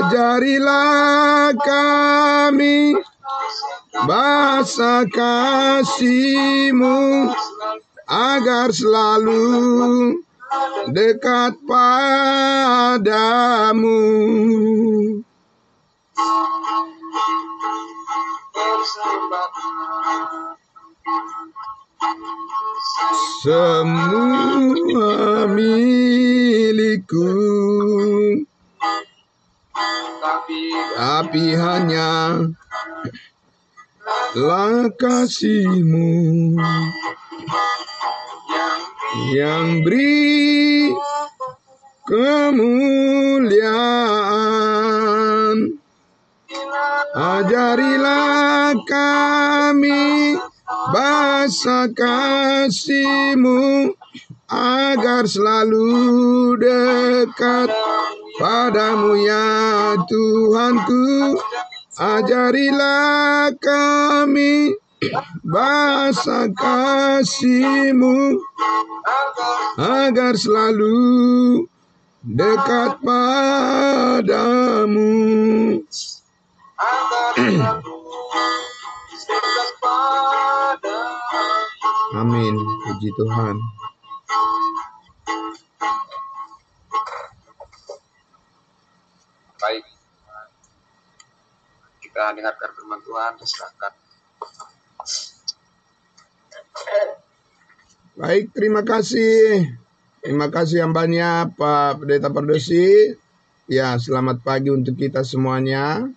Ajarilah kami bahasa kasih-Mu agar selalu dekat padamu. Semua milikku, tapi hanya lah kasih-Mu yang beri kemuliaan. Ajarilah kami bahasa kasih-Mu agar selalu dekat padamu ya Tuhanku. Ajarilah kami bahasa kasih-Mu agar selalu dekat padamu. Amin. Puji Tuhan. Baik, kita dengarkan firman Tuhan, silakan. Baik, terima kasih. Terima kasih yang banyak Pak Pendeta Pardosi. Ya, selamat pagi untuk kita semuanya.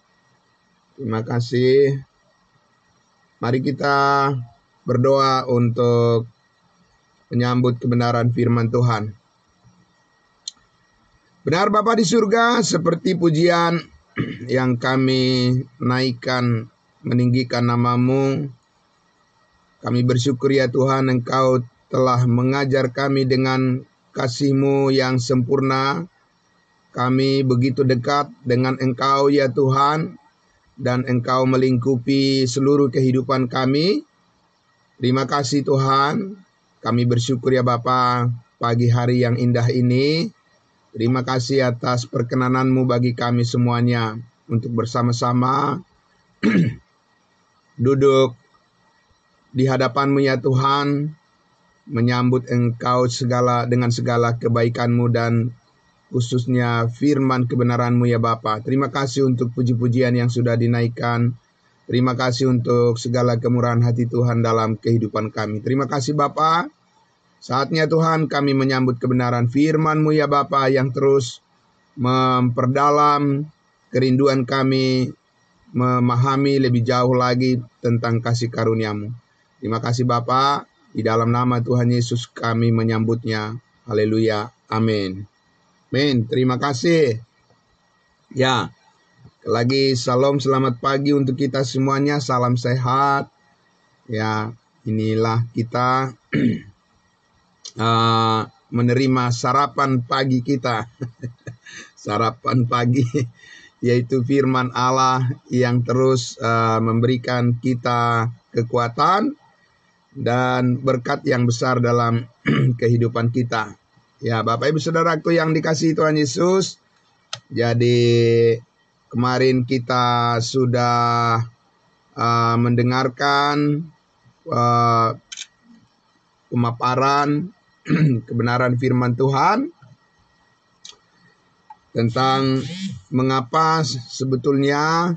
Terima kasih. Mari kita berdoa untuk menyambut kebenaran firman Tuhan. Benar Bapa di surga, seperti pujian yang kami naikkan, meninggikan nama-Mu. Kami bersyukur ya Tuhan, Engkau telah mengajar kami dengan kasih-Mu yang sempurna. Kami begitu dekat dengan Engkau ya Tuhan, dan Engkau melingkupi seluruh kehidupan kami. Terima kasih Tuhan, kami bersyukur ya Bapa pagi hari yang indah ini. Terima kasih atas perkenanan-Mu bagi kami semuanya untuk bersama-sama duduk di hadapan-Mu ya Tuhan, menyambut Engkau dengan segala kebaikan-Mu dan khususnya firman kebenaran-Mu ya Bapa. Terima kasih untuk puji-pujian yang sudah dinaikkan. Terima kasih untuk segala kemurahan hati Tuhan dalam kehidupan kami. Terima kasih Bapa. Saatnya Tuhan kami menyambut kebenaran firman-Mu ya Bapa yang terus memperdalam kerinduan kami, memahami lebih jauh lagi tentang kasih karunia-Mu. Terima kasih Bapa, di dalam nama Tuhan Yesus kami menyambutnya. Haleluya. Amin. Amin. Terima kasih. Ya, lagi salam selamat pagi untuk kita semuanya. Salam sehat. Ya, inilah kita menerima sarapan pagi kita. Sarapan pagi, yaitu firman Allah yang terus memberikan kita kekuatan dan berkat yang besar dalam kehidupan kita. Ya, Bapak Ibu Saudaraku yang dikasihi Tuhan Yesus. Jadi kemarin kita sudah mendengarkan pemaparan kebenaran firman Tuhan tentang mengapa sebetulnya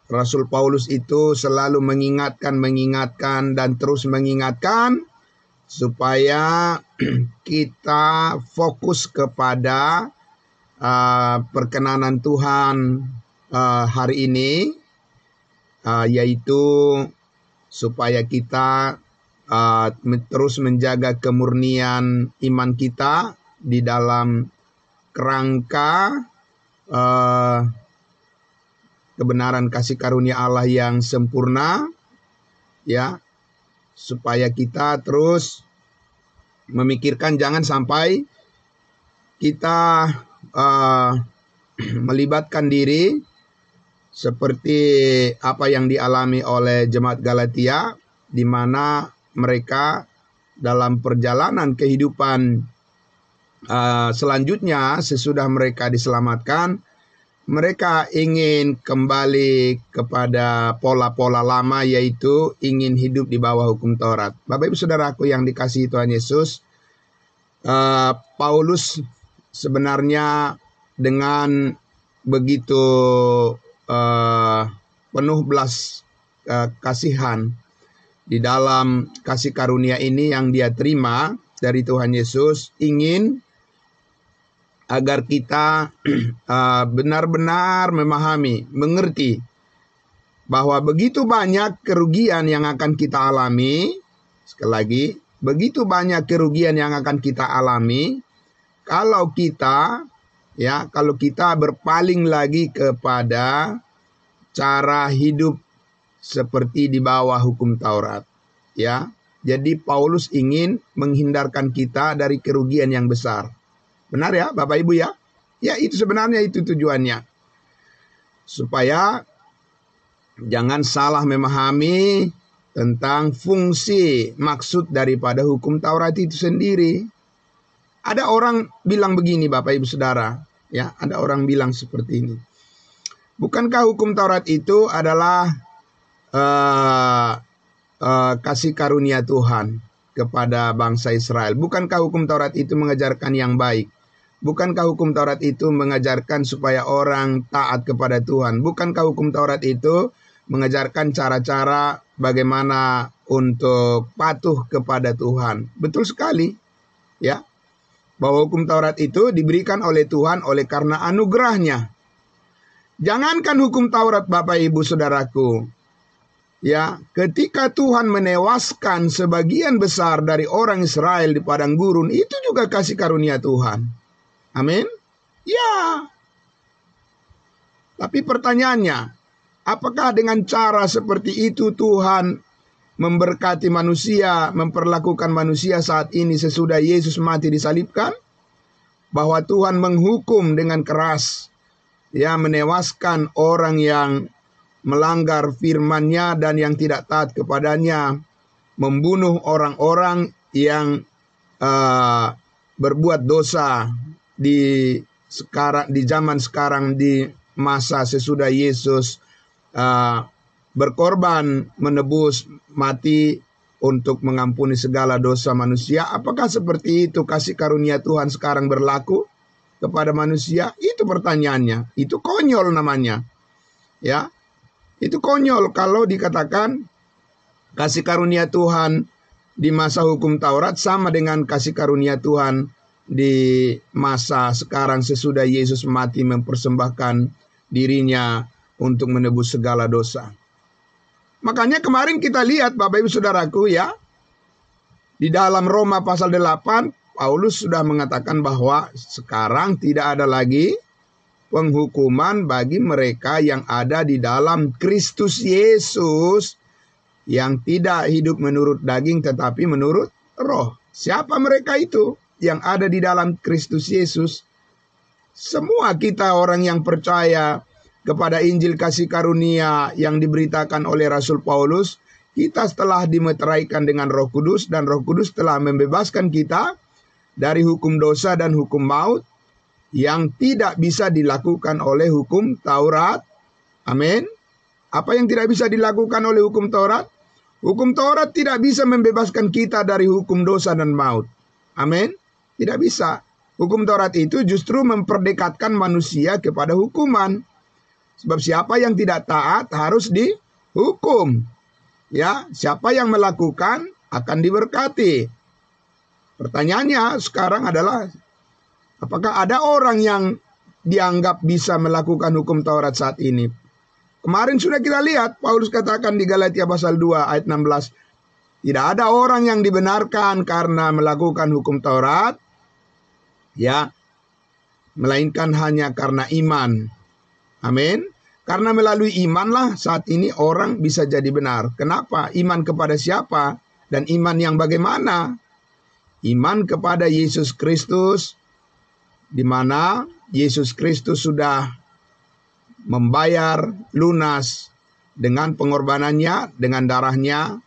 Rasul Paulus itu selalu mengingatkan dan terus mengingatkan supaya kita fokus kepada perkenanan Tuhan hari ini, yaitu supaya kita terus menjaga kemurnian iman kita di dalam kerangka kebenaran kasih karunia Allah yang sempurna, ya, supaya kita terus memikirkan jangan sampai kita melibatkan diri seperti apa yang dialami oleh jemaat Galatia, di mana mereka dalam perjalanan kehidupan selanjutnya sesudah mereka diselamatkan, mereka ingin kembali kepada pola-pola lama, yaitu ingin hidup di bawah hukum Taurat. Bapak Ibu Saudaraku yang dikasihi Tuhan Yesus, Paulus sebenarnya dengan begitu penuh belas kasihan di dalam kasih karunia ini yang dia terima dari Tuhan Yesus, ingin agar kita benar-benar memahami, mengerti bahwa begitu banyak kerugian yang akan kita alami. Sekali lagi, begitu banyak kerugian yang akan kita alami kalau kita berpaling lagi kepada cara hidup seperti di bawah hukum Taurat, ya. Jadi Paulus ingin menghindarkan kita dari kerugian yang besar. Benar ya Bapak Ibu ya? Ya, itu sebenarnya itu tujuannya. Supaya jangan salah memahami tentang fungsi maksud daripada hukum Taurat itu sendiri. Ada orang bilang begini Bapak Ibu Saudara, ya, ada orang bilang seperti ini. Bukankah hukum Taurat itu adalah kasih karunia Tuhan kepada bangsa Israel? Bukankah hukum Taurat itu mengajarkan yang baik? Bukankah hukum Taurat itu mengajarkan supaya orang taat kepada Tuhan? Bukankah hukum Taurat itu mengajarkan cara-cara bagaimana untuk patuh kepada Tuhan? Betul sekali, ya. Bahwa hukum Taurat itu diberikan oleh Tuhan oleh karena anugerahnya. Jangankan hukum Taurat Bapak Ibu Saudaraku, ya, ketika Tuhan menewaskan sebagian besar dari orang Israel di padang gurun, itu juga kasih karunia Tuhan. Amin. Ya. Tapi pertanyaannya, apakah dengan cara seperti itu Tuhan memberkati manusia, memperlakukan manusia saat ini sesudah Yesus mati disalibkan? Bahwa Tuhan menghukum dengan keras, ya, menewaskan orang yang melanggar firman-Nya dan yang tidak taat kepadanya, membunuh orang-orang yang berbuat dosa di zaman sekarang, di masa sesudah Yesus berkorban menebus mati untuk mengampuni segala dosa manusia. Apakah seperti itu kasih karunia Tuhan sekarang berlaku kepada manusia? Itu pertanyaannya. Itu konyol namanya, ya. Itu konyol kalau dikatakan kasih karunia Tuhan di masa hukum Taurat sama dengan kasih karunia Tuhan di masa sekarang sesudah Yesus mati mempersembahkan dirinya untuk menebus segala dosa. Makanya kemarin kita lihat Bapak Ibu Saudaraku, ya, di dalam Roma pasal 8, Paulus sudah mengatakan bahwa sekarang tidak ada lagi penghukuman bagi mereka yang ada di dalam Kristus Yesus, yang tidak hidup menurut daging tetapi menurut roh. Siapa mereka itu yang ada di dalam Kristus Yesus? Semua kita orang yang percaya kepada Injil kasih karunia yang diberitakan oleh Rasul Paulus, kita telah dimeteraikan dengan Roh Kudus, dan Roh Kudus telah membebaskan kita dari hukum dosa dan hukum maut yang tidak bisa dilakukan oleh hukum Taurat. Amin. Apa yang tidak bisa dilakukan oleh hukum Taurat? Hukum Taurat tidak bisa membebaskan kita dari hukum dosa dan maut. Amin. Tidak bisa. Hukum Taurat itu justru memperdekatkan manusia kepada hukuman. Sebab siapa yang tidak taat harus dihukum. Ya, siapa yang melakukan akan diberkati. Pertanyaannya sekarang adalah, apakah ada orang yang dianggap bisa melakukan hukum Taurat saat ini? Kemarin sudah kita lihat, Paulus katakan di Galatia pasal 2 ayat 16, tidak ada orang yang dibenarkan karena melakukan hukum Taurat, ya, melainkan hanya karena iman. Amin. Karena melalui imanlah saat ini orang bisa jadi benar. Kenapa? Iman kepada siapa? Dan iman yang bagaimana? Iman kepada Yesus Kristus, di mana Yesus Kristus sudah membayar lunas dengan pengorbanannya, dengan darahnya.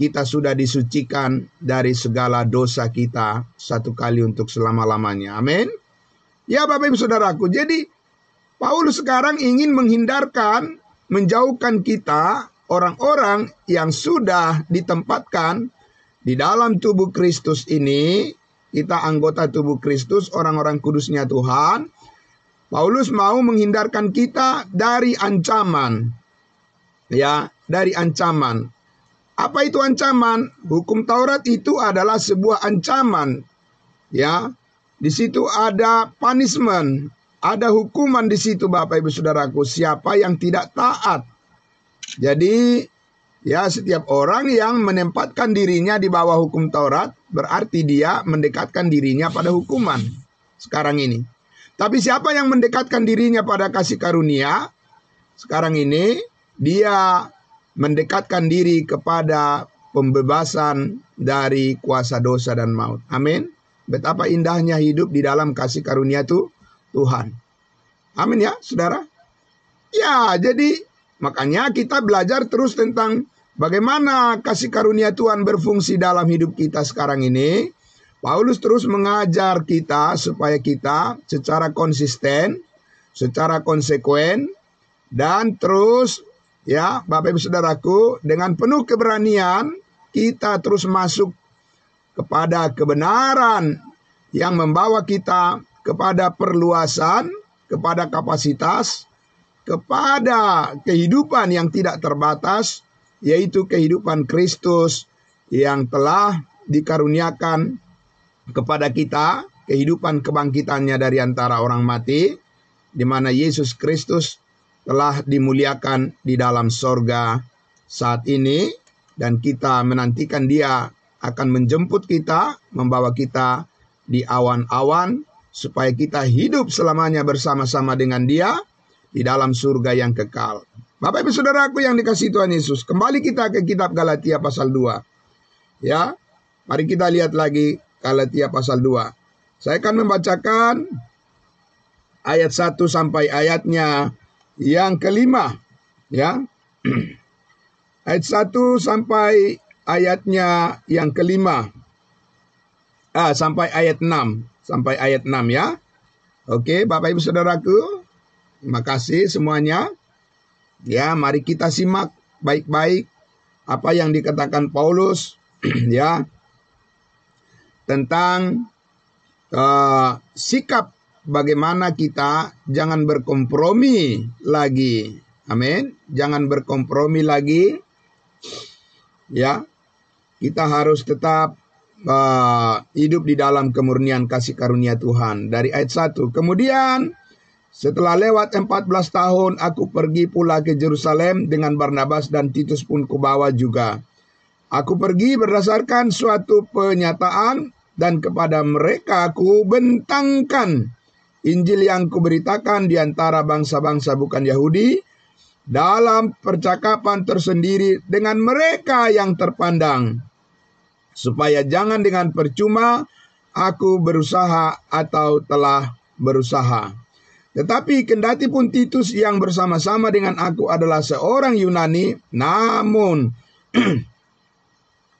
kita sudah disucikan dari segala dosa kita satu kali untuk selama-lamanya. Amin. Ya Bapak Ibu Saudaraku, jadi Paulus sekarang ingin menjauhkan kita, orang-orang yang sudah ditempatkan di dalam tubuh Kristus ini, kita anggota tubuh Kristus, orang-orang kudusnya Tuhan. Paulus mau menghindarkan kita dari ancaman. Ya, dari ancaman. Apa itu ancaman? Hukum Taurat itu adalah sebuah ancaman. Ya, di situ ada punishment, ada hukuman di situ Bapak Ibu Saudaraku, siapa yang tidak taat. Jadi, ya setiap orang yang menempatkan dirinya di bawah hukum Taurat, berarti dia mendekatkan dirinya pada hukuman sekarang ini. Tapi siapa yang mendekatkan dirinya pada kasih karunia, sekarang ini dia mendekatkan diri kepada pembebasan dari kuasa dosa dan maut. Amin. Betapa indahnya hidup di dalam kasih karunia Tuhan. Amin ya, saudara. Ya, jadi makanya kita belajar terus tentang bagaimana kasih karunia Tuhan berfungsi dalam hidup kita sekarang ini. Paulus terus mengajar kita supaya kita secara konsisten, secara konsekuen, dan terus ya Bapak Ibu Saudaraku, dengan penuh keberanian kita terus masuk kepada kebenaran yang membawa kita kepada perluasan, kepada kapasitas, kepada kehidupan yang tidak terbatas, yaitu kehidupan Kristus yang telah dikaruniakan kepada kita, kehidupan kebangkitannya dari antara orang mati, di mana Yesus Kristus telah dimuliakan di dalam sorga saat ini, dan kita menantikan Dia akan menjemput kita, membawa kita di awan-awan, supaya kita hidup selamanya bersama-sama dengan Dia di dalam surga yang kekal. Bapak Ibu Saudaraku yang dikasihi Tuhan Yesus, kembali kita ke kitab Galatia pasal 2. Ya, mari kita lihat lagi Galatia pasal 2. Saya akan membacakan ayat 1 sampai ayatnya yang kelima. Ya, ayat 1 sampai ayatnya yang kelima. Sampai ayat 6. Sampai ayat 6 ya. Oke, Bapak Ibu Saudaraku, terima kasih semuanya. Ya, mari kita simak baik-baik apa yang dikatakan Paulus ya tentang sikap bagaimana kita jangan berkompromi lagi. Amin. Jangan berkompromi lagi. Ya. Kita harus tetap hidup di dalam kemurnian kasih karunia Tuhan. Dari ayat 1. Kemudian setelah lewat 14 tahun aku pergi pula ke Yerusalem dengan Barnabas dan Titus pun kubawa juga. Aku pergi berdasarkan suatu penyataan dan kepada mereka aku bentangkan Injil yang kuberitakan di antara bangsa-bangsa bukan Yahudi dalam percakapan tersendiri dengan mereka yang terpandang, supaya jangan dengan percuma aku berusaha atau telah berusaha. Tetapi kendati pun Titus yang bersama-sama dengan aku adalah seorang Yunani, namun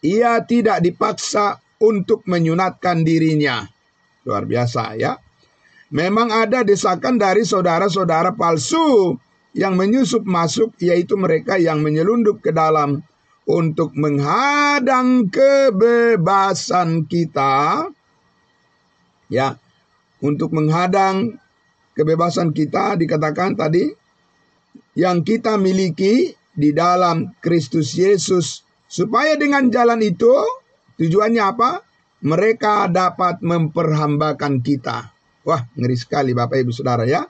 ia tidak dipaksa untuk menyunatkan dirinya. Luar biasa ya. Memang ada desakan dari saudara-saudara palsu yang menyusup masuk, yaitu mereka yang menyelundup ke dalam untuk menghadang kebebasan kita. Ya, untuk menghadang kebebasan kita dikatakan tadi yang kita miliki di dalam Kristus Yesus, supaya dengan jalan itu tujuannya apa? Mereka dapat memperhambakan kita. Wah, ngeri sekali Bapak Ibu Saudara ya.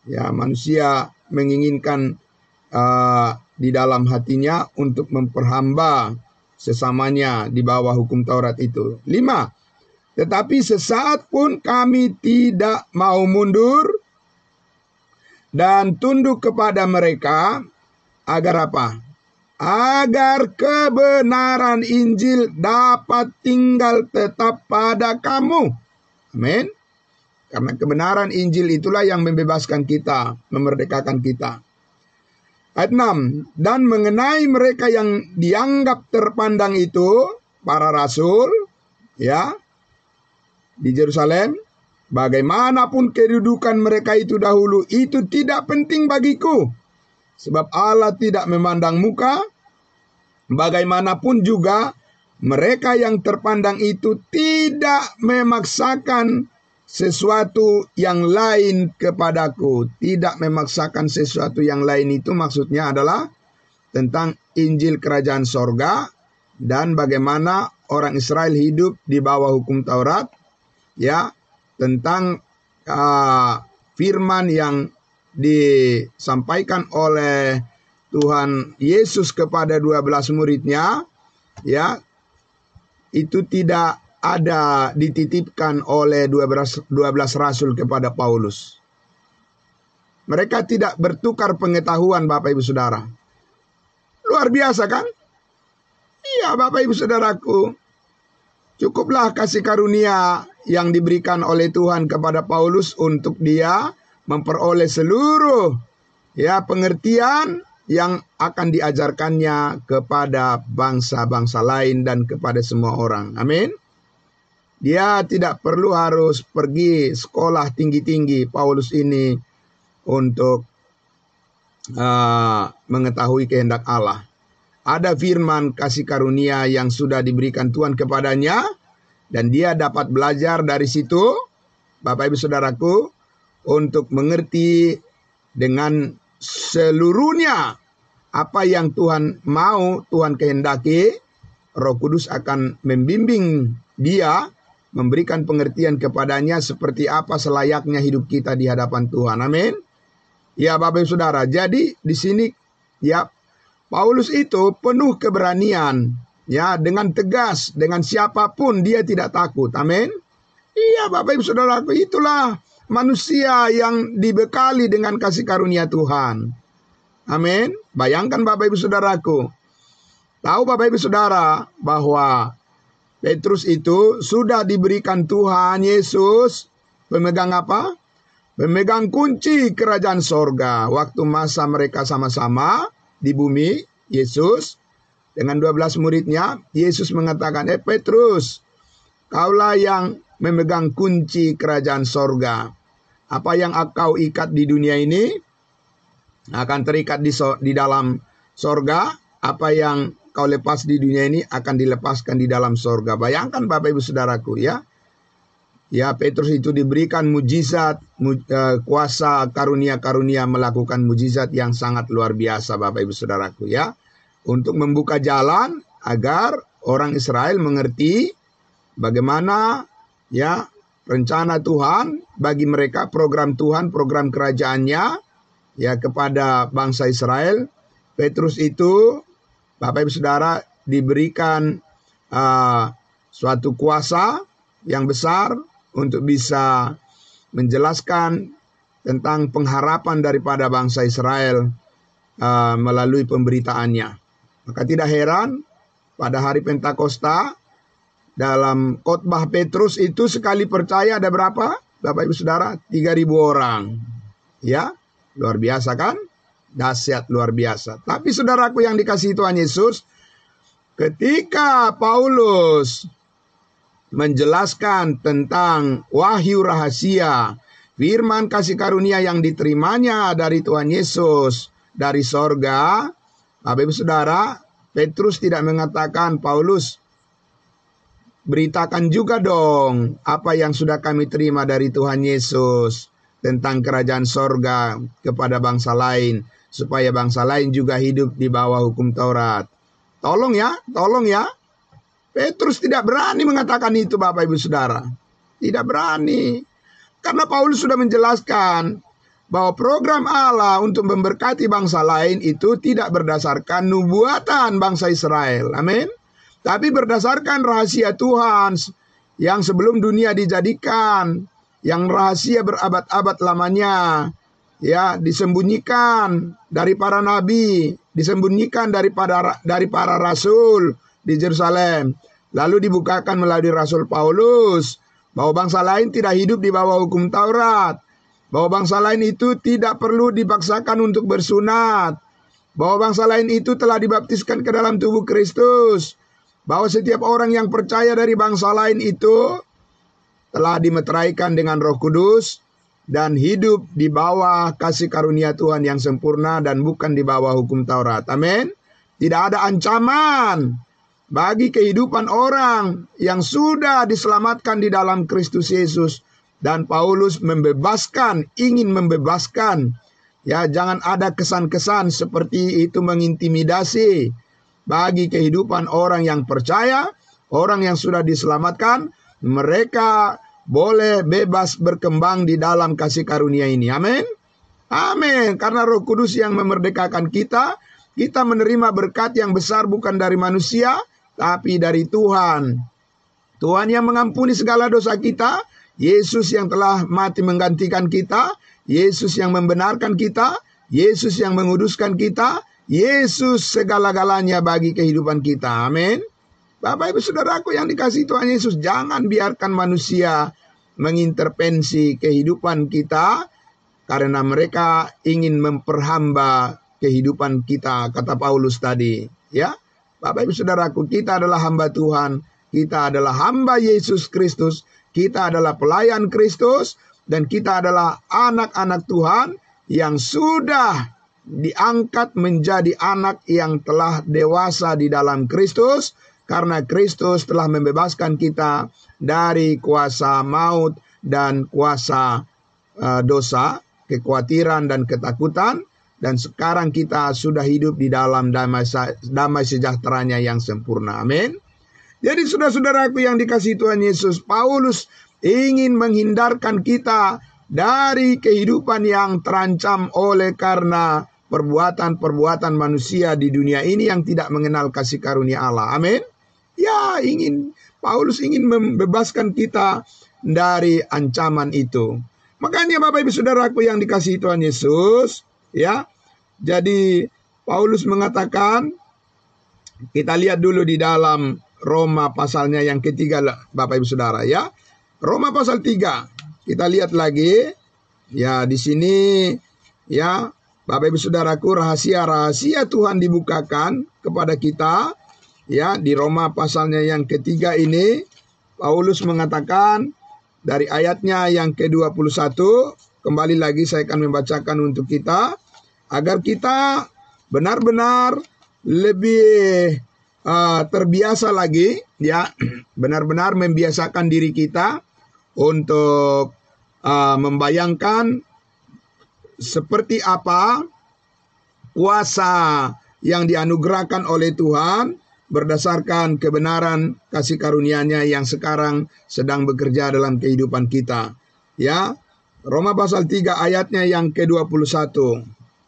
Ya, manusia menginginkan di dalam hatinya untuk memperhamba sesamanya di bawah hukum Taurat itu. 5. Tetapi sesaat pun kami tidak mau mundur dan tunduk kepada mereka agar apa? Agar kebenaran Injil dapat tinggal tetap pada kamu. Amin. Karena kebenaran Injil itulah yang membebaskan kita, memerdekakan kita. Ayat 6. Dan mengenai mereka yang dianggap terpandang itu, para rasul, ya, di Yerusalem, bagaimanapun kedudukan mereka itu dahulu, itu tidak penting bagiku. Sebab Allah tidak memandang muka. Bagaimanapun juga, mereka yang terpandang itu tidak memaksakan sesuatu yang lain kepadaku. Tidak memaksakan sesuatu yang lain itu maksudnya adalah tentang Injil Kerajaan Sorga dan bagaimana orang Israel hidup di bawah hukum Taurat, ya, tentang firman yang disampaikan oleh Tuhan Yesus kepada 12 muridnya, ya, itu tidak ada dititipkan oleh 12 rasul kepada Paulus. Mereka tidak bertukar pengetahuan, Bapak Ibu Saudara. Luar biasa kan? Iya, Bapak Ibu Saudaraku. Cukuplah kasih karunia yang diberikan oleh Tuhan kepada Paulus untuk dia memperoleh seluruh, ya, pengertian yang akan diajarkannya kepada bangsa-bangsa lain dan kepada semua orang. Amin. Dia tidak perlu harus pergi sekolah tinggi-tinggi, Paulus ini, untuk mengetahui kehendak Allah. Ada firman kasih karunia yang sudah diberikan Tuhan kepadanya, dan dia dapat belajar dari situ, Bapak Ibu Saudaraku, untuk mengerti dengan seluruhnya apa yang Tuhan mau, Tuhan kehendaki. Roh Kudus akan membimbing dia, memberikan pengertian kepadanya seperti apa selayaknya hidup kita di hadapan Tuhan. Amin. Ya, Bapak Ibu Saudara, jadi di sini, ya, Paulus itu penuh keberanian, ya, dengan tegas, dengan siapapun dia tidak takut. Amin. Iya, Bapak Ibu Saudaraku, itulah manusia yang dibekali dengan kasih karunia Tuhan. Amin. Bayangkan Bapak Ibu Saudaraku, tahu Bapak Ibu Saudara bahwa Petrus itu sudah diberikan Tuhan Yesus pemegang apa? Pemegang kunci kerajaan sorga. Waktu masa mereka sama-sama di bumi, Yesus dengan 12 muridnya, Yesus mengatakan, Petrus, kaulah yang memegang kunci kerajaan sorga. Apa yang kau ikat di dunia ini akan terikat di dalam sorga. Apa yang kau lepas di dunia ini akan dilepaskan di dalam sorga. Bayangkan Bapak Ibu Saudaraku, ya. Ya, Petrus itu diberikan mujizat, kuasa karunia-karunia melakukan mujizat yang sangat luar biasa, Bapak Ibu Saudaraku, ya. Untuk membuka jalan agar orang Israel mengerti bagaimana, ya, rencana Tuhan bagi mereka, program Tuhan, program kerajaannya, ya, kepada bangsa Israel. Petrus itu, Bapak Ibu Saudara, diberikan suatu kuasa yang besar untuk bisa menjelaskan tentang pengharapan daripada bangsa Israel melalui pemberitaannya. Maka tidak heran pada hari Pentakosta, dalam khotbah Petrus itu sekali percaya ada berapa? Bapak Ibu Saudara, 3.000 orang. Ya, luar biasa kan? Dahsyat luar biasa. Tapi saudaraku yang dikasihi Tuhan Yesus, ketika Paulus menjelaskan tentang wahyu rahasia, firman kasih karunia yang diterimanya dari Tuhan Yesus dari sorga, Bapak Ibu Saudara, Petrus tidak mengatakan, Paulus, beritakan juga dong apa yang sudah kami terima dari Tuhan Yesus tentang kerajaan sorga kepada bangsa lain, supaya bangsa lain juga hidup di bawah hukum Taurat. Tolong ya. Petrus tidak berani mengatakan itu, Bapak Ibu Saudara. Tidak berani. Karena Paulus sudah menjelaskan bahwa program Allah untuk memberkati bangsa lain itu tidak berdasarkan nubuatan bangsa Israel. Amin. Tapi berdasarkan rahasia Tuhan yang sebelum dunia dijadikan, yang rahasia berabad-abad lamanya, ya, disembunyikan dari para nabi, disembunyikan dari para rasul di Yerusalem, lalu dibukakan melalui Rasul Paulus, bahwa bangsa lain tidak hidup di bawah hukum Taurat, bahwa bangsa lain itu tidak perlu dipaksakan untuk bersunat, bahwa bangsa lain itu telah dibaptiskan ke dalam tubuh Kristus, bahwa setiap orang yang percaya dari bangsa lain itu telah dimeteraikan dengan Roh Kudus dan hidup di bawah kasih karunia Tuhan yang sempurna dan bukan di bawah hukum Taurat. Amin. Tidak ada ancaman bagi kehidupan orang yang sudah diselamatkan di dalam Kristus Yesus. Dan Paulus ingin membebaskan. Ya, jangan ada kesan-kesan seperti itu mengintimidasi bagi kehidupan orang yang percaya, orang yang sudah diselamatkan. Mereka boleh bebas berkembang di dalam kasih karunia ini. Amin. Amin. Karena Roh Kudus yang memerdekakan kita, kita menerima berkat yang besar bukan dari manusia, tapi dari Tuhan. Tuhan yang mengampuni segala dosa kita, Yesus yang telah mati menggantikan kita, Yesus yang membenarkan kita, Yesus yang menguduskan kita, Yesus segala-galanya bagi kehidupan kita. Amin. Bapak Ibu Saudaraku yang dikasihi Tuhan Yesus, jangan biarkan manusia mengintervensi kehidupan kita karena mereka ingin memperhamba kehidupan kita, kata Paulus tadi. Ya, Bapak Ibu Saudaraku, kita adalah hamba Tuhan, kita adalah hamba Yesus Kristus, kita adalah pelayan Kristus, dan kita adalah anak-anak Tuhan yang sudah diangkat menjadi anak yang telah dewasa di dalam Kristus, karena Kristus telah membebaskan kita dari kuasa maut dan kuasa dosa, kekhawatiran dan ketakutan, dan sekarang kita sudah hidup di dalam damai sejahteranya yang sempurna. Amin. Jadi saudara-saudaraku yang dikasihi Tuhan Yesus, Paulus ingin menghindarkan kita dari kehidupan yang terancam oleh karena perbuatan-perbuatan manusia di dunia ini yang tidak mengenal kasih karunia Allah. Amin. Ya, Paulus ingin membebaskan kita dari ancaman itu. Makanya Bapak Ibu Saudaraku yang dikasihi Tuhan Yesus, ya. Jadi Paulus mengatakan, kita lihat dulu di dalam Roma pasalnya yang ketiga, Bapak Ibu Saudara, ya. Roma pasal 3. Kita lihat lagi. Ya, di sini ya, Bapak Ibu Saudaraku, rahasia-rahasia Tuhan dibukakan kepada kita. Ya, di Roma pasalnya yang ketiga ini, Paulus mengatakan dari ayatnya yang ke-21, kembali lagi saya akan membacakan untuk kita, agar kita benar-benar lebih terbiasa lagi, ya, benar-benar membiasakan diri kita untuk membayangkan seperti apa kuasa yang dianugerahkan oleh Tuhan berdasarkan kebenaran kasih karunia-Nya yang sekarang sedang bekerja dalam kehidupan kita. Ya, Roma pasal 3 ayatnya yang ke-21.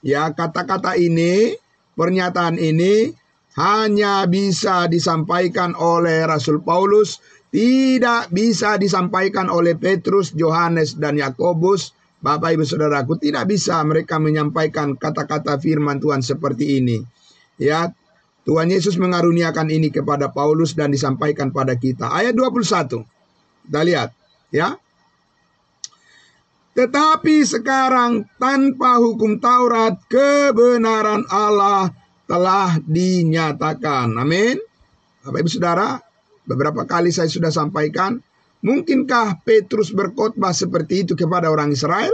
Ya, kata-kata ini, pernyataan ini hanya bisa disampaikan oleh Rasul Paulus, tidak bisa disampaikan oleh Petrus, Yohanes, dan Yakobus. Bapak Ibu Saudaraku, tidak bisa mereka menyampaikan kata-kata firman Tuhan seperti ini. Ya, Tuhan Yesus mengaruniakan ini kepada Paulus dan disampaikan pada kita. Ayat 21. Kita lihat, ya. Tetapi sekarang tanpa hukum Taurat, kebenaran Allah telah dinyatakan. Amin. Bapak Ibu Saudara, beberapa kali saya sudah sampaikan, mungkinkah Petrus berkhotbah seperti itu kepada orang Israel?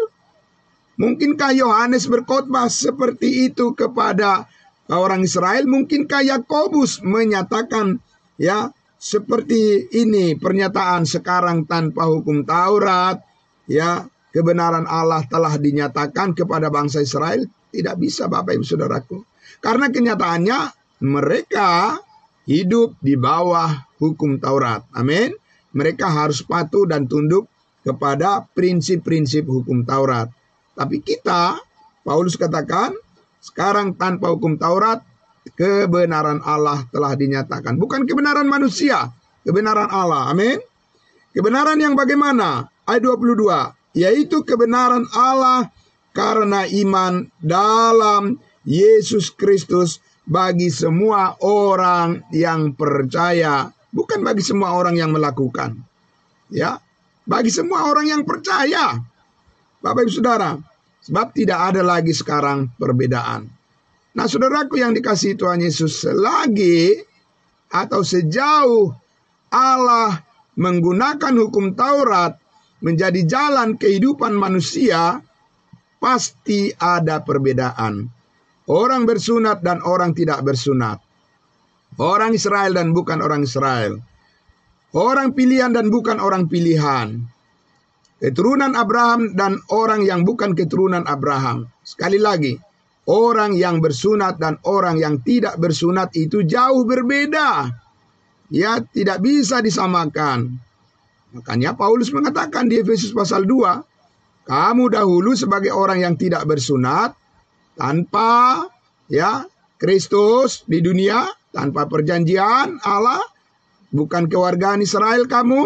Mungkinkah Yohanes berkhotbah seperti itu kepada orang Israel? Mungkinkah Yakobus menyatakan ya seperti ini pernyataan sekarang tanpa hukum Taurat, ya, kebenaran Allah telah dinyatakan kepada bangsa Israel? Tidak bisa, Bapak Ibu Saudaraku. Karena kenyataannya mereka hidup di bawah hukum Taurat. Amin. Mereka harus patuh dan tunduk kepada prinsip-prinsip hukum Taurat. Tapi kita, Paulus katakan, sekarang tanpa hukum Taurat, kebenaran Allah telah dinyatakan. Bukan kebenaran manusia, kebenaran Allah. Amin. Kebenaran yang bagaimana? Ayat 22. Yaitu kebenaran Allah karena iman dalam Yesus Kristus bagi semua orang yang percaya. Bukan bagi semua orang yang melakukan. Ya, bagi semua orang yang percaya. Bapak Ibu Saudara, sebab tidak ada lagi sekarang perbedaan. Nah, saudaraku yang dikasihi Tuhan Yesus, selagi atau sejauh Allah menggunakan hukum Taurat menjadi jalan kehidupan manusia, pasti ada perbedaan. Orang bersunat dan orang tidak bersunat. Orang Israel dan bukan orang Israel. Orang pilihan dan bukan orang pilihan. Keturunan Abraham dan orang yang bukan keturunan Abraham. Sekali lagi, orang yang bersunat dan orang yang tidak bersunat itu jauh berbeda. Ya, tidak bisa disamakan. Makanya Paulus mengatakan di Efesus pasal 2, kamu dahulu sebagai orang yang tidak bersunat, tanpa Kristus di dunia, tanpa perjanjian Allah, bukan kewargaan Israel kamu,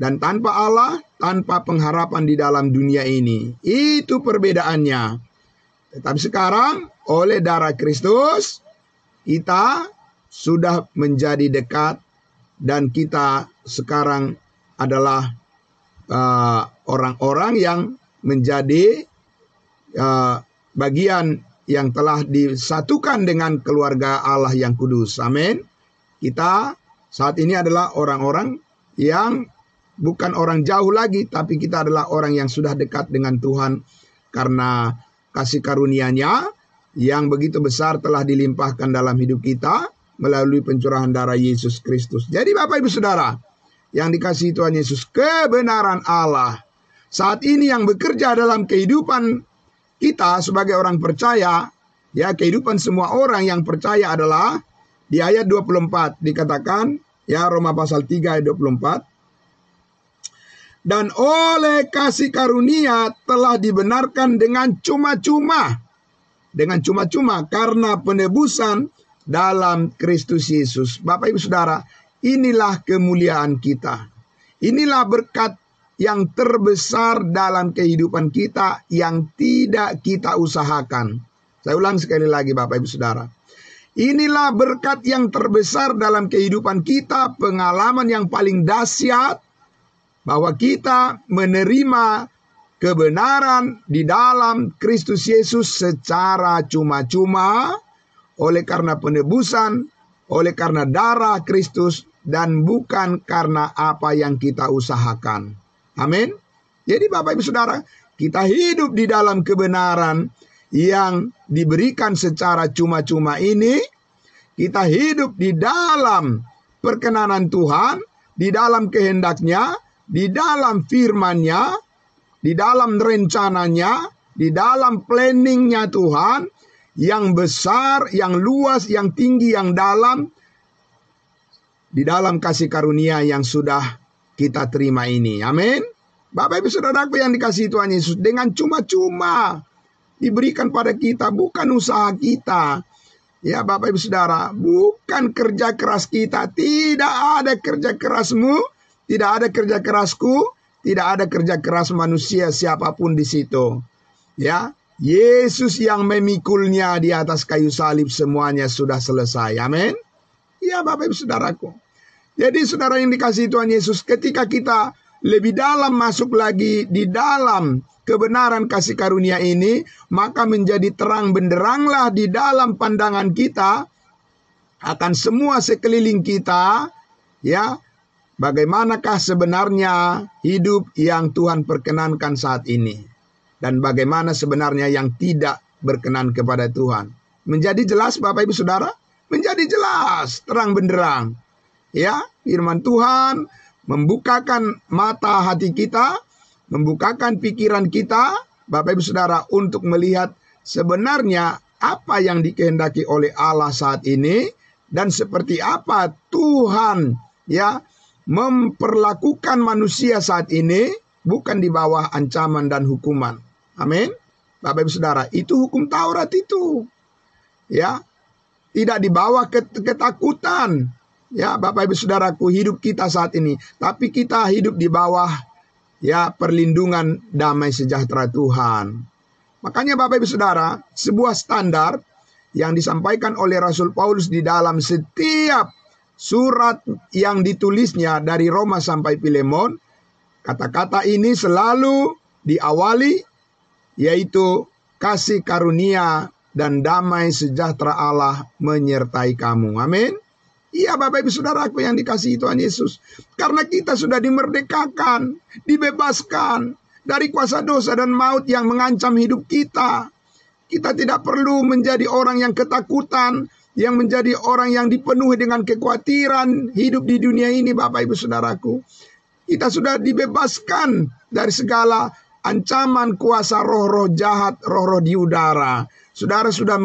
dan tanpa Allah, tanpa pengharapan di dalam dunia ini. Itu perbedaannya. Tetapi sekarang oleh darah Kristus kita sudah menjadi dekat dan kita sekarang adalah orang-orang yang menjadi bagian yang telah disatukan dengan keluarga Allah yang kudus. Amin. Kita saat ini adalah orang-orang yang bukan orang jauh lagi, tapi kita adalah orang yang sudah dekat dengan Tuhan karena kasih karunia-Nya yang begitu besar telah dilimpahkan dalam hidup kita melalui pencurahan darah Yesus Kristus. Jadi Bapak Ibu Saudara yang dikasihi Tuhan Yesus, kebenaran Allah saat ini yang bekerja dalam kehidupan kita sebagai orang percaya, ya, kehidupan semua orang yang percaya adalah di ayat 24 dikatakan, ya, Roma pasal 3 ayat 24. Dan oleh kasih karunia telah dibenarkan dengan cuma-cuma. Dengan cuma-cuma karena penebusan dalam Kristus Yesus. Bapak Ibu Saudara, inilah kemuliaan kita. Inilah berkat yang terbesar dalam kehidupan kita yang tidak kita usahakan. Saya ulang sekali lagi Bapak Ibu Saudara. Inilah berkat yang terbesar dalam kehidupan kita, pengalaman yang paling dahsyat, bahwa kita menerima kebenaran di dalam Kristus Yesus secara cuma-cuma oleh karena penebusan, oleh karena darah Kristus, dan bukan karena apa yang kita usahakan. Amin. Jadi Bapak Ibu Saudara, kita hidup di dalam kebenaran yang diberikan secara cuma-cuma ini. Kita hidup di dalam perkenanan Tuhan, di dalam kehendak-Nya, di dalam firman-Nya, di dalam rencananya, di dalam planning-Nya Tuhan, yang besar, yang luas, yang tinggi, yang dalam, di dalam kasih karunia yang sudah kita terima ini. Amin. Bapak Ibu Saudaraku yang dikasihi Tuhan Yesus, dengan cuma-cuma diberikan pada kita, bukan usaha kita. Ya Bapak Ibu Saudara, bukan kerja keras kita, tidak ada kerja kerasmu, tidak ada kerja kerasku, tidak ada kerja keras manusia siapapun di situ. Ya, Yesus yang memikulnya di atas kayu salib, semuanya sudah selesai. Amin. Ya Bapak Ibu Saudaraku. Jadi saudara yang dikasihi Tuhan Yesus, ketika kita lebih dalam masuk lagi di dalam kebenaran kasih karunia ini, maka menjadi terang benderanglah di dalam pandangan kita akan semua sekeliling kita, ya. Bagaimanakah sebenarnya hidup yang Tuhan perkenankan saat ini? Dan bagaimana sebenarnya yang tidak berkenan kepada Tuhan? Menjadi jelas Bapak Ibu Saudara? Menjadi jelas, terang benderang. Ya, firman Tuhan membukakan mata hati kita, membukakan pikiran kita, Bapak Ibu Saudara, untuk melihat sebenarnya apa yang dikehendaki oleh Allah saat ini, dan seperti apa Tuhan, ya, memperlakukan manusia saat ini, bukan di bawah ancaman dan hukuman. Amin. Bapak Ibu Saudara, itu hukum Taurat itu. Ya, tidak di bawah ketakutan. Ya, Bapak Ibu Saudaraku, hidup kita saat ini, tapi kita hidup di bawah, ya, perlindungan damai sejahtera Tuhan. Makanya Bapak Ibu Saudara, sebuah standar yang disampaikan oleh Rasul Paulus di dalam setiap surat yang ditulisnya dari Roma sampai Filemon, kata-kata ini selalu diawali, yaitu kasih karunia dan damai sejahtera Allah menyertai kamu. Amin. Iya Bapak Ibu Saudaraku yang dikasihi Tuhan Yesus. Karena kita sudah dimerdekakan, dibebaskan dari kuasa dosa dan maut yang mengancam hidup kita. Kita tidak perlu menjadi orang yang ketakutan, yang menjadi orang yang dipenuhi dengan kekhawatiran hidup di dunia ini Bapak Ibu Saudaraku. Kita sudah dibebaskan dari segala ancaman kuasa roh-roh jahat, roh-roh di udara. Saudara sudah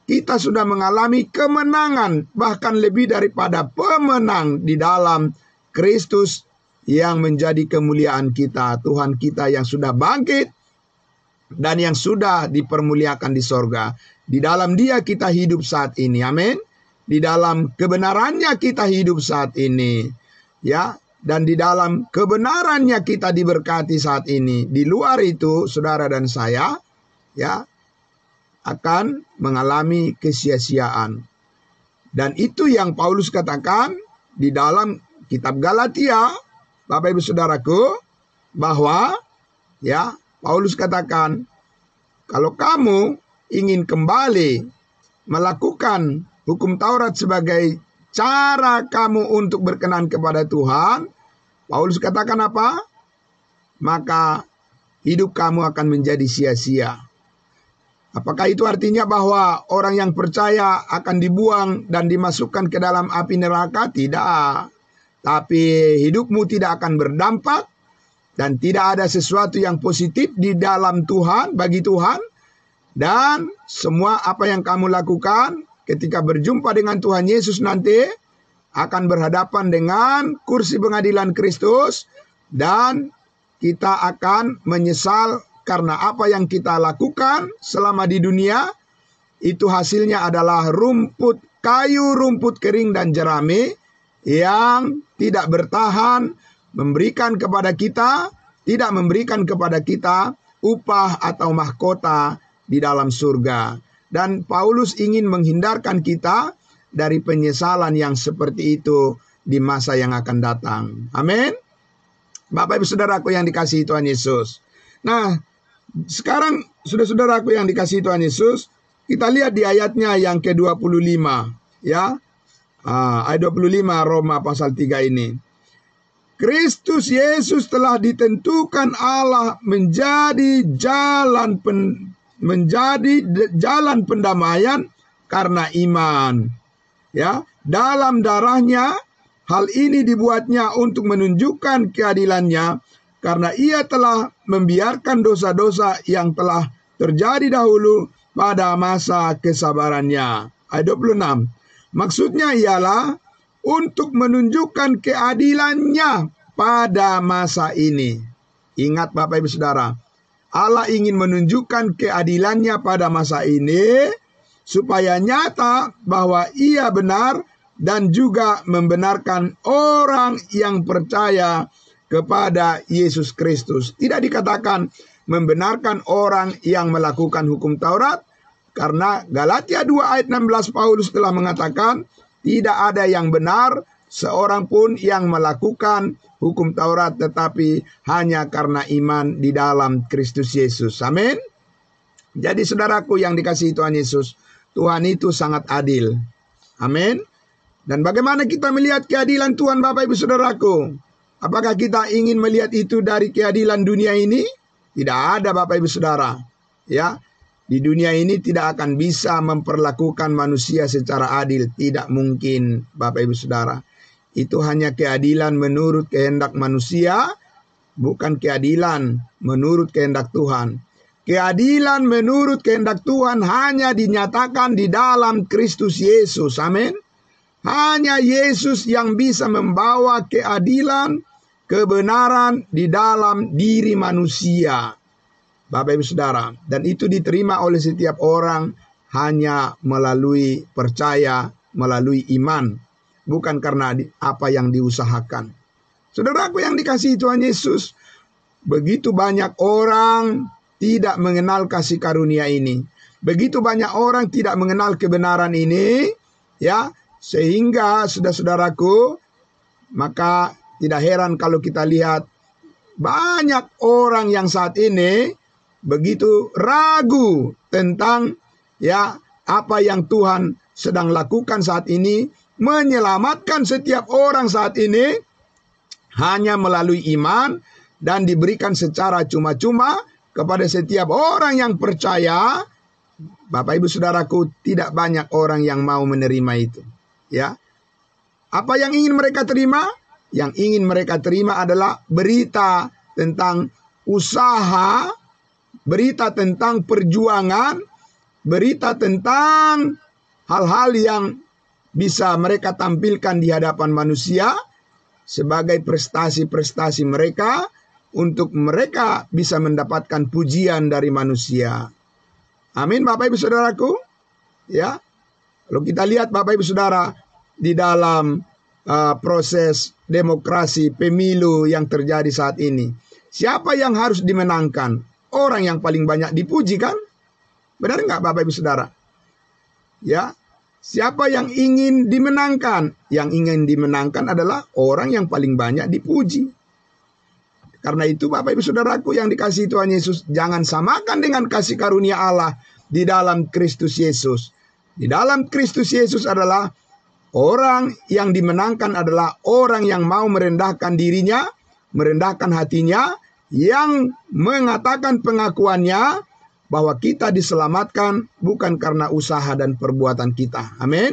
kita sudah mengalami kemenangan, bahkan lebih daripada pemenang di dalam Kristus yang menjadi kemuliaan kita. Tuhan kita yang sudah bangkit dan yang sudah dipermuliakan di sorga. Di dalam Dia kita hidup saat ini. Amin. Di dalam kebenarannya kita hidup saat ini. Ya. Dan di dalam kebenarannya kita diberkati saat ini. Di luar itu, saudara dan saya, ya, akan mengalami kesia-siaan. Dan itu yang Paulus katakan di dalam kitab Galatia, Bapak Ibu Saudaraku, bahwa ya Paulus katakan, kalau kamu ingin kembali melakukan hukum Taurat sebagai cara kamu untuk berkenan kepada Tuhan, Paulus katakan apa? Maka hidup kamu akan menjadi sia-sia. Apakah itu artinya bahwa orang yang percaya akan dibuang dan dimasukkan ke dalam api neraka? Tidak. Tapi hidupmu tidak akan berdampak dan tidak ada sesuatu yang positif di dalam Tuhan, bagi Tuhan. Dan semua apa yang kamu lakukan ketika berjumpa dengan Tuhan Yesus nanti akan berhadapan dengan kursi pengadilan Kristus dan kita akan menyesal karena apa yang kita lakukan selama di dunia itu hasilnya adalah rumput kayu, rumput kering dan jerami yang tidak bertahan tidak memberikan kepada kita upah atau mahkota di dalam surga. Dan Paulus ingin menghindarkan kita dari penyesalan yang seperti itu di masa yang akan datang. Amin. Bapak Ibu Saudaraku yang dikasihi Tuhan Yesus. Nah, sekarang saudara-saudaraku yang dikasihi Tuhan Yesus, kita lihat di ayatnya yang ke-25, ya. Ayat 25 Roma pasal 3 ini. Kristus Yesus telah ditentukan Allah menjadi jalan pendamaian karena iman. Ya, dalam darahnya hal ini dibuatnya untuk menunjukkan keadilannya karena ia telah membiarkan dosa-dosa yang telah terjadi dahulu pada masa kesabarannya. Ayat 26. Maksudnya ialah untuk menunjukkan keadilannya pada masa ini. Ingat Bapak Ibu Saudara, Allah ingin menunjukkan keadilannya pada masa ini supaya nyata bahwa ia benar dan juga membenarkan orang yang percaya kepada Yesus Kristus. Tidak dikatakan membenarkan orang yang melakukan hukum Taurat, karena Galatia 2 ayat 16 Paulus telah mengatakan tidak ada yang benar seorang pun yang melakukan hukum Taurat, tetapi hanya karena iman di dalam Kristus Yesus. Amin. Jadi saudaraku yang dikasihi Tuhan Yesus, Tuhan itu sangat adil. Amin. Dan bagaimana kita melihat keadilan Tuhan Bapak Ibu Saudaraku? Apakah kita ingin melihat itu dari keadilan dunia ini? Tidak ada Bapak Ibu Saudara. Ya, di dunia ini tidak akan bisa memperlakukan manusia secara adil. Tidak mungkin Bapak Ibu Saudara. Itu hanya keadilan menurut kehendak manusia, bukan keadilan menurut kehendak Tuhan. Keadilan menurut kehendak Tuhan hanya dinyatakan di dalam Kristus Yesus. Amin. Hanya Yesus yang bisa membawa keadilan, kebenaran di dalam diri manusia. Bapak Ibu Saudara, dan itu diterima oleh setiap orang hanya melalui percaya, melalui iman, bukan karena apa yang diusahakan. Saudaraku yang dikasihi Tuhan Yesus, begitu banyak orang tidak mengenal kasih karunia ini. Begitu banyak orang tidak mengenal kebenaran ini, ya, sehingga saudara-saudaraku, maka tidak heran kalau kita lihat banyak orang yang saat ini begitu ragu tentang ya apa yang Tuhan sedang lakukan saat ini, menyelamatkan setiap orang saat ini hanya melalui iman dan diberikan secara cuma-cuma kepada setiap orang yang percaya. Bapak Ibu Saudaraku, tidak banyak orang yang mau menerima itu. Ya, apa yang ingin mereka terima? Yang ingin mereka terima adalah berita tentang usaha, berita tentang perjuangan, berita tentang hal-hal yang bisa mereka tampilkan di hadapan manusia sebagai prestasi-prestasi mereka untuk mereka bisa mendapatkan pujian dari manusia. Amin, Bapak Ibu Saudaraku. Ya, kalau kita lihat Bapak Ibu Saudara di dalam proses demokrasi pemilu yang terjadi saat ini, siapa yang harus dimenangkan? Orang yang paling banyak dipuji, kan? Benar nggak Bapak Ibu Saudara? Ya, siapa yang ingin dimenangkan? Yang ingin dimenangkan adalah orang yang paling banyak dipuji. Karena itu Bapak Ibu Saudaraku yang dikasihi Tuhan Yesus, jangan samakan dengan kasih karunia Allah di dalam Kristus Yesus. Di dalam Kristus Yesus adalah orang yang dimenangkan adalah orang yang mau merendahkan dirinya, merendahkan hatinya, yang mengatakan pengakuannya bahwa kita diselamatkan bukan karena usaha dan perbuatan kita. Amin.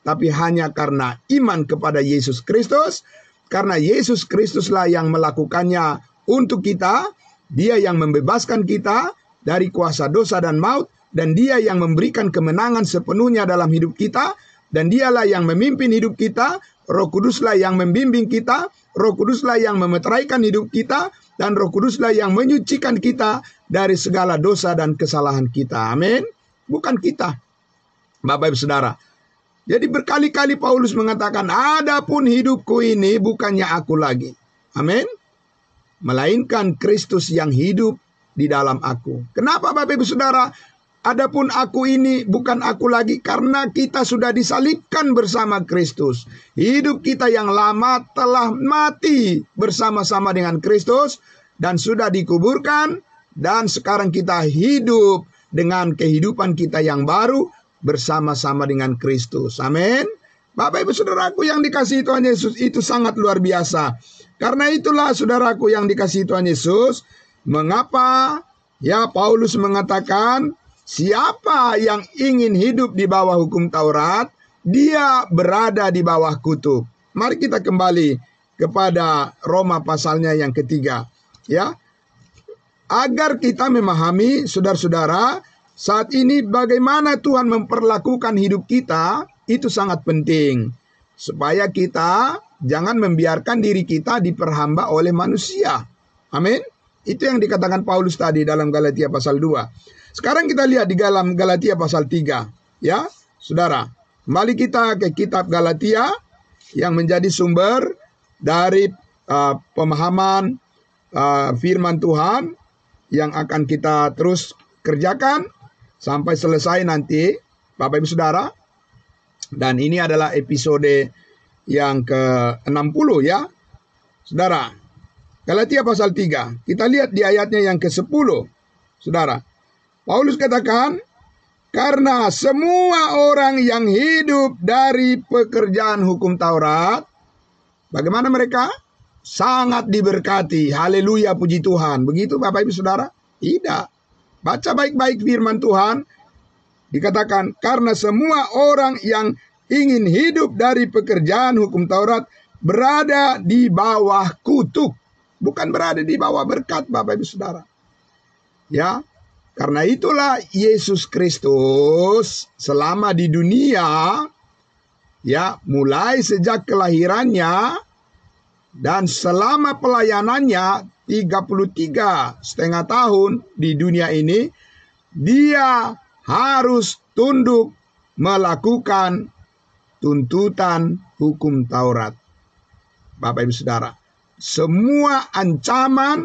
Tapi hanya karena iman kepada Yesus Kristus. Karena Yesus Kristuslah yang melakukannya untuk kita, Dia yang membebaskan kita dari kuasa dosa dan maut, dan Dia yang memberikan kemenangan sepenuhnya dalam hidup kita, dan Dialah yang memimpin hidup kita. Roh Kuduslah yang membimbing kita, Roh Kuduslah yang memeteraikan hidup kita, dan Roh Kuduslah yang menyucikan kita dari segala dosa dan kesalahan kita. Amin. Bukan kita, Bapak Ibu Saudara. Jadi berkali-kali Paulus mengatakan, adapun hidupku ini bukannya aku lagi. Amin. Melainkan Kristus yang hidup di dalam aku. Kenapa Bapak Ibu Saudara? Adapun aku ini bukan aku lagi, karena kita sudah disalibkan bersama Kristus. Hidup kita yang lama telah mati bersama-sama dengan Kristus dan sudah dikuburkan, dan sekarang kita hidup dengan kehidupan kita yang baru bersama-sama dengan Kristus. Amin. Bapak Ibu Saudaraku yang dikasihi Tuhan Yesus, itu sangat luar biasa. Karena itulah saudaraku yang dikasihi Tuhan Yesus, mengapa ya Paulus mengatakan, siapa yang ingin hidup di bawah hukum Taurat, dia berada di bawah kutuk. Mari kita kembali kepada Roma pasalnya yang ketiga. Ya, agar kita memahami saudara-saudara, saat ini bagaimana Tuhan memperlakukan hidup kita, itu sangat penting. Supaya kita jangan membiarkan diri kita diperhamba oleh manusia. Amin. Itu yang dikatakan Paulus tadi dalam Galatia pasal 2. Sekarang kita lihat di dalam Galatia pasal 3. Ya, saudara. Kembali kita ke kitab Galatia yang menjadi sumber dari pemahaman firman Tuhan yang akan kita terus kerjakan sampai selesai nanti, Bapak Ibu Saudara. Dan ini adalah episode yang ke-60 ya. Saudara, Galatia pasal 3. Kita lihat di ayatnya yang ke-10. Saudara, Paulus katakan, karena semua orang yang hidup dari pekerjaan hukum Taurat, bagaimana mereka? Sangat diberkati. Haleluya, puji Tuhan. Begitu Bapak Ibu Saudara? Tidak. Baca baik-baik firman Tuhan. Dikatakan, karena semua orang yang ingin hidup dari pekerjaan hukum Taurat berada di bawah kutuk. Bukan berada di bawah berkat, Bapak Ibu Saudara. Ya, karena itulah Yesus Kristus selama di dunia, ya, mulai sejak kelahirannya dan selama pelayanannya 33,5 tahun di dunia ini, dia harus tunduk melakukan tuntutan hukum Taurat. Bapak Ibu Saudara, semua ancaman,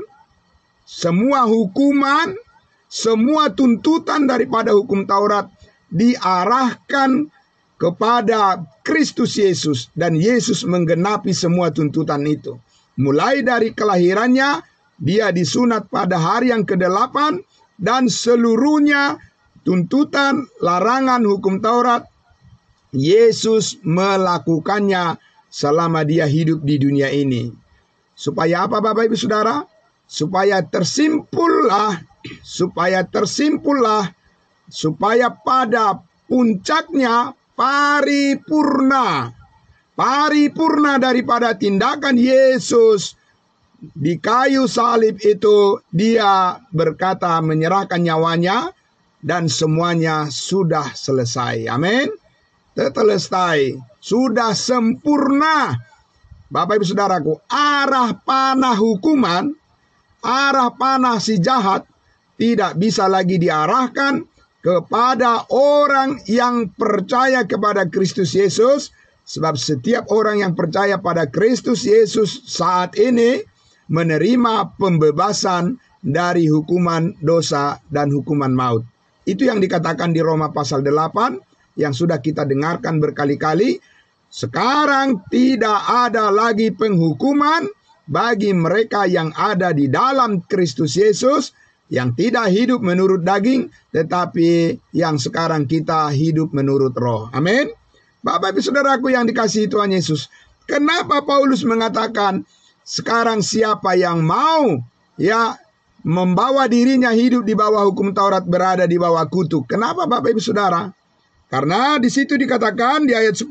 semua hukuman, semua tuntutan daripada hukum Taurat diarahkan kepada Kristus Yesus, dan Yesus menggenapi semua tuntutan itu. Mulai dari kelahirannya, dia disunat pada hari yang ke-8, dan seluruhnya tuntutan, larangan hukum Taurat, Yesus melakukannya selama dia hidup di dunia ini. Supaya apa Bapak Ibu Saudara? Supaya tersimpullah, supaya pada puncaknya paripurna daripada tindakan Yesus di kayu salib itu, dia berkata menyerahkan nyawanya dan semuanya sudah selesai. Amin. Tetelestai, sudah sempurna. Bapak Ibu Saudaraku, arah panah hukuman, arah panah si jahat tidak bisa lagi diarahkan kepada orang yang percaya kepada Kristus Yesus. Sebab setiap orang yang percaya pada Kristus Yesus saat ini menerima pembebasan dari hukuman dosa dan hukuman maut. Itu yang dikatakan di Roma pasal 8 yang sudah kita dengarkan berkali-kali. Sekarang tidak ada lagi penghukuman bagi mereka yang ada di dalam Kristus Yesus, yang tidak hidup menurut daging, tetapi yang sekarang kita hidup menurut roh. Amin. Bapak Ibu Saudaraku yang dikasihi Tuhan Yesus, kenapa Paulus mengatakan sekarang siapa yang mau membawa dirinya hidup di bawah hukum Taurat berada di bawah kutuk? Kenapa Bapak Ibu Saudara? Karena di situ dikatakan di ayat 10,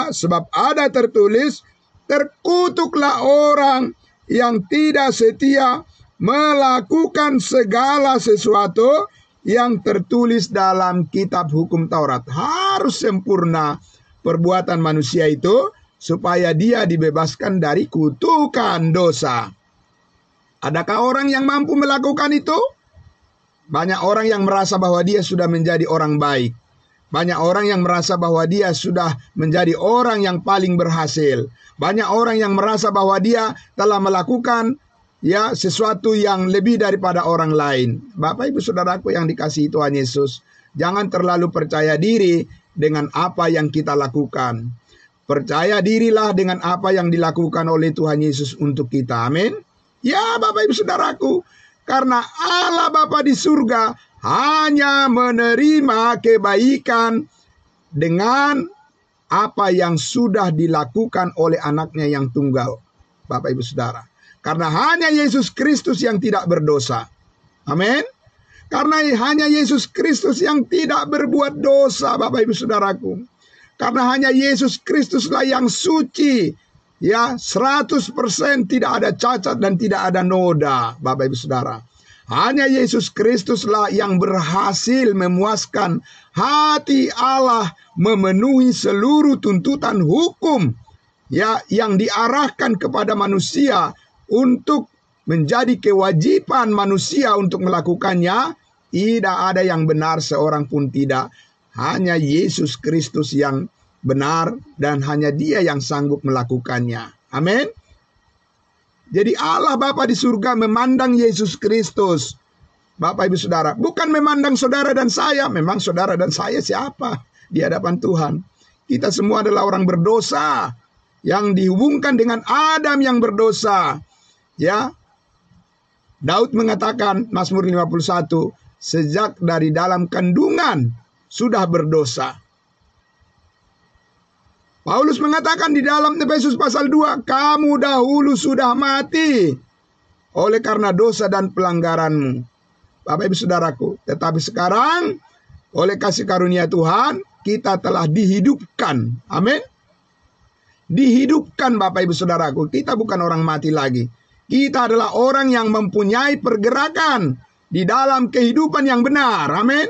sebab ada tertulis, terkutuklah orang yang tidak setia melakukan segala sesuatu yang tertulis dalam kitab hukum Taurat. Harus sempurna perbuatan manusia itu supaya dia dibebaskan dari kutukan dosa. Adakah orang yang mampu melakukan itu? Banyak orang yang merasa bahwa dia sudah menjadi orang baik. Banyak orang yang merasa bahwa dia sudah menjadi orang yang paling berhasil. Banyak orang yang merasa bahwa dia telah melakukan sesuatu yang lebih daripada orang lain. Bapak Ibu Saudaraku yang dikasihi Tuhan Yesus, jangan terlalu percaya diri dengan apa yang kita lakukan. Percaya dirilah dengan apa yang dilakukan oleh Tuhan Yesus untuk kita. Amin. Ya Bapak Ibu Saudaraku, karena Allah Bapa di surga hanya menerima kebaikan dengan apa yang sudah dilakukan oleh anaknya yang tunggal. Bapak Ibu Saudara, karena hanya Yesus Kristus yang tidak berdosa. Amin. Karena hanya Yesus Kristus yang tidak berbuat dosa, Bapak Ibu Saudaraku. Karena hanya Yesus Kristuslah yang suci, 100% tidak ada cacat dan tidak ada noda, Bapak Ibu Saudara. Hanya Yesus Kristuslah yang berhasil memuaskan hati Allah, memenuhi seluruh tuntutan hukum yang diarahkan kepada manusia untuk menjadi kewajiban manusia untuk melakukannya. Tidak ada yang benar, seorang pun tidak. Hanya Yesus Kristus yang benar dan hanya Dia yang sanggup melakukannya. Amin. Jadi Allah Bapa di surga memandang Yesus Kristus, Bapak Ibu Saudara, bukan memandang saudara dan saya. Memang saudara dan saya siapa di hadapan Tuhan? Kita semua adalah orang berdosa yang dihubungkan dengan Adam yang berdosa. Daud mengatakan Mazmur 51, sejak dari dalam kandungan sudah berdosa. Paulus mengatakan di dalam Efesus pasal 2, kamu dahulu sudah mati oleh karena dosa dan pelanggaranmu. Bapak Ibu Saudaraku, tetapi sekarang oleh kasih karunia Tuhan kita telah dihidupkan. Amin. Dihidupkan Bapak Ibu Saudaraku, kita bukan orang mati lagi. Kita adalah orang yang mempunyai pergerakan di dalam kehidupan yang benar. Amin.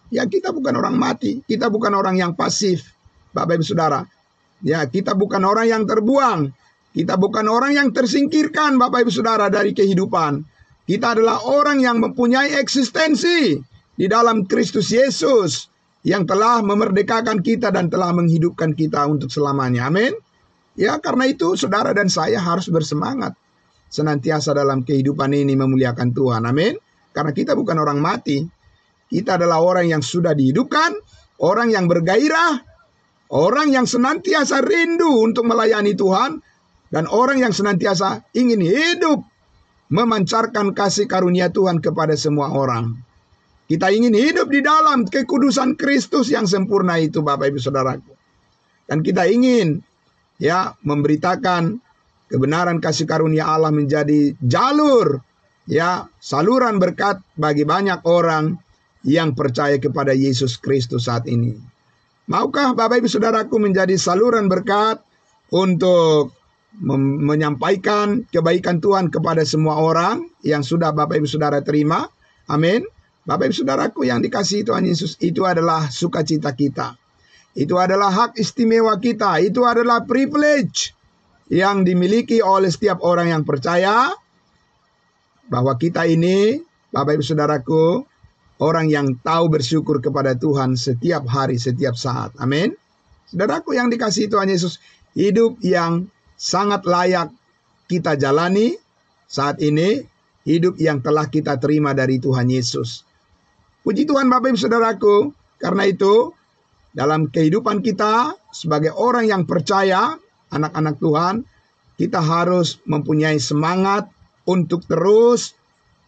Ya, kita bukan orang mati, kita bukan orang yang pasif, Bapak Ibu Saudara. Ya, kita bukan orang yang terbuang, kita bukan orang yang tersingkirkan, Bapak Ibu Saudara, dari kehidupan. Kita adalah orang yang mempunyai eksistensi di dalam Kristus Yesus yang telah memerdekakan kita dan telah menghidupkan kita untuk selamanya. Amin. Ya, karena itu saudara dan saya harus bersemangat senantiasa dalam kehidupan ini memuliakan Tuhan. Amin. Karena kita bukan orang mati. Kita adalah orang yang sudah dihidupkan, orang yang bergairah, orang yang senantiasa rindu untuk melayani Tuhan, dan orang yang senantiasa ingin hidup memancarkan kasih karunia Tuhan kepada semua orang. Kita ingin hidup di dalam kekudusan Kristus yang sempurna itu, Bapak Ibu Saudaraku. Dan kita ingin memberitakan kebenaran kasih karunia Allah menjadi jalur, saluran berkat bagi banyak orang yang percaya kepada Yesus Kristus saat ini. Maukah Bapak Ibu Saudaraku menjadi saluran berkat untuk menyampaikan kebaikan Tuhan kepada semua orang yang sudah Bapak Ibu Saudara terima? Amin. Bapak Ibu Saudaraku yang dikasihi Tuhan Yesus, itu adalah sukacita kita. Itu adalah hak istimewa kita. Itu adalah privilege yang dimiliki oleh setiap orang yang percaya, bahwa kita ini, Bapak Ibu Saudaraku, orang yang tahu bersyukur kepada Tuhan setiap hari, setiap saat. Amin. Saudaraku yang dikasihi Tuhan Yesus, hidup yang sangat layak kita jalani saat ini, hidup yang telah kita terima dari Tuhan Yesus. Puji Tuhan Bapak Ibu Saudaraku, karena itu dalam kehidupan kita sebagai orang yang percaya, anak-anak Tuhan, kita harus mempunyai semangat untuk terus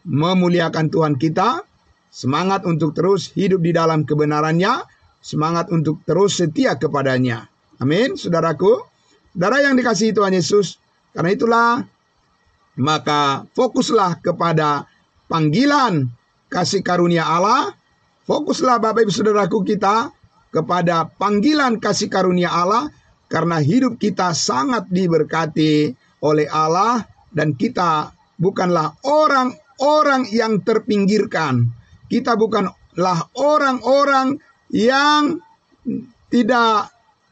memuliakan Tuhan kita, semangat untuk terus hidup di dalam kebenarannya, semangat untuk terus setia kepadanya. Amin, saudaraku. Saudara yang dikasihi Tuhan Yesus, karena itulah maka fokuslah kepada panggilan kasih karunia Allah. Fokuslah Bapak Ibu Saudaraku kita kepada panggilan kasih karunia Allah, karena hidup kita sangat diberkati oleh Allah dan kita bukanlah orang-orang yang terpinggirkan. Kita bukanlah orang-orang yang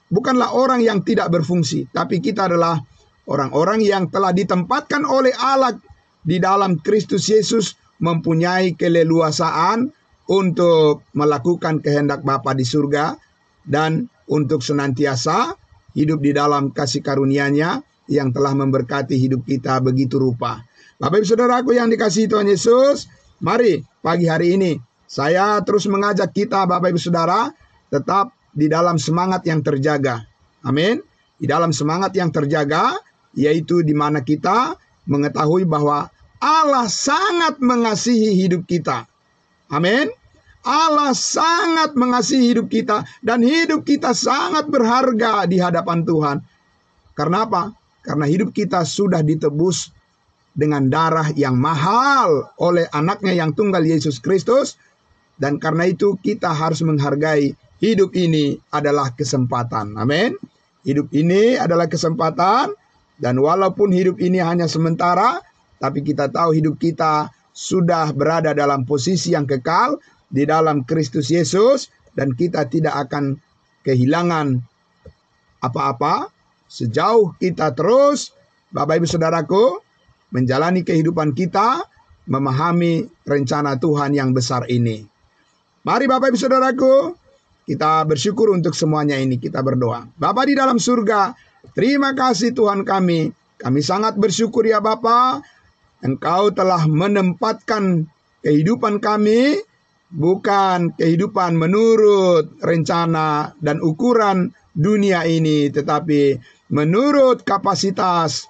bukanlah orang yang tidak berfungsi, tapi kita adalah orang-orang yang telah ditempatkan oleh Allah di dalam Kristus Yesus, mempunyai keleluasaan untuk melakukan kehendak Bapa di surga dan untuk senantiasa hidup di dalam kasih karunia-Nya yang telah memberkati hidup kita begitu rupa. Bapak Ibu Saudaraku yang dikasihi Tuhan Yesus, mari pagi hari ini saya terus mengajak kita Bapak Ibu Saudara tetap di dalam semangat yang terjaga. Amin. Di dalam semangat yang terjaga, yaitu di mana kita mengetahui bahwa Allah sangat mengasihi hidup kita. Amin. Allah sangat mengasihi hidup kita dan hidup kita sangat berharga di hadapan Tuhan. Karena apa? Karena hidup kita sudah ditebus dengan darah yang mahal oleh anaknya yang tunggal Yesus Kristus. Dan karena itu kita harus menghargai hidup ini adalah kesempatan. Amin. Hidup ini adalah kesempatan, dan walaupun hidup ini hanya sementara, tapi kita tahu hidup kita sudah berada dalam posisi yang kekal di dalam Kristus Yesus, dan kita tidak akan kehilangan apa-apa sejauh kita terus, Bapak Ibu Saudaraku, menjalani kehidupan kita, memahami rencana Tuhan yang besar ini. Mari Bapak Ibu Saudaraku, kita bersyukur untuk semuanya ini. Kita berdoa. Bapa di dalam surga, terima kasih Tuhan kami. Kami sangat bersyukur ya Bapa, Engkau telah menempatkan kehidupan kami, bukan kehidupan menurut rencana dan ukuran dunia ini, tetapi menurut kapasitas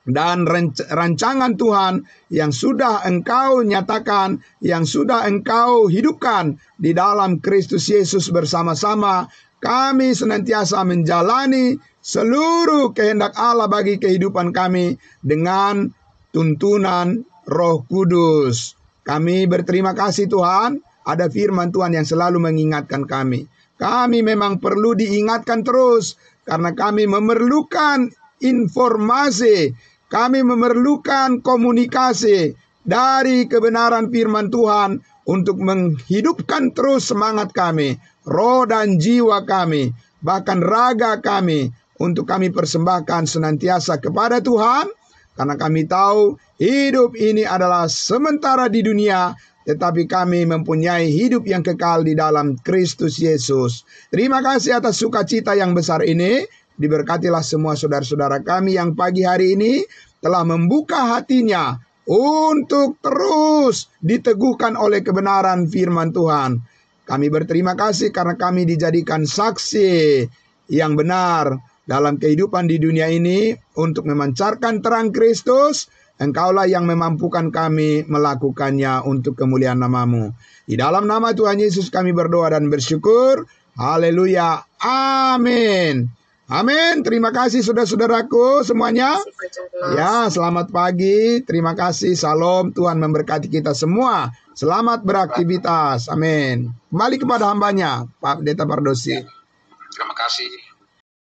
dan rancangan Tuhan yang sudah Engkau nyatakan, yang sudah Engkau hidupkan di dalam Kristus Yesus. Bersama-sama kami senantiasa menjalani seluruh kehendak Allah bagi kehidupan kami dengan tuntunan Roh Kudus. Kami berterima kasih Tuhan, ada firman Tuhan yang selalu mengingatkan kami. Kami memang perlu diingatkan terus, karena kami memerlukan informasi, kami memerlukan komunikasi dari kebenaran firman Tuhan untuk menghidupkan terus semangat kami, roh dan jiwa kami, bahkan raga kami, untuk kami persembahkan senantiasa kepada Tuhan. Karena kami tahu hidup ini adalah sementara di dunia, tetapi kami mempunyai hidup yang kekal di dalam Kristus Yesus. Terima kasih atas sukacita yang besar ini. Diberkatilah semua saudara-saudara kami yang pagi hari ini telah membuka hatinya untuk terus diteguhkan oleh kebenaran firman Tuhan. Kami berterima kasih karena kami dijadikan saksi yang benar dalam kehidupan di dunia ini untuk memancarkan terang Kristus Engkaulah yang memampukan kami melakukannya untuk kemuliaan nama-Mu. Di dalam nama Tuhan Yesus kami berdoa dan bersyukur. Haleluya. Amin. Amin. Terima kasih saudara-saudaraku semuanya. Ya, selamat pagi. Terima kasih. Salam. Tuhan memberkati kita semua. Selamat beraktivitas. Amin. Kembali kepada hambanya, Pak Pendeta Pardosi. Terima kasih.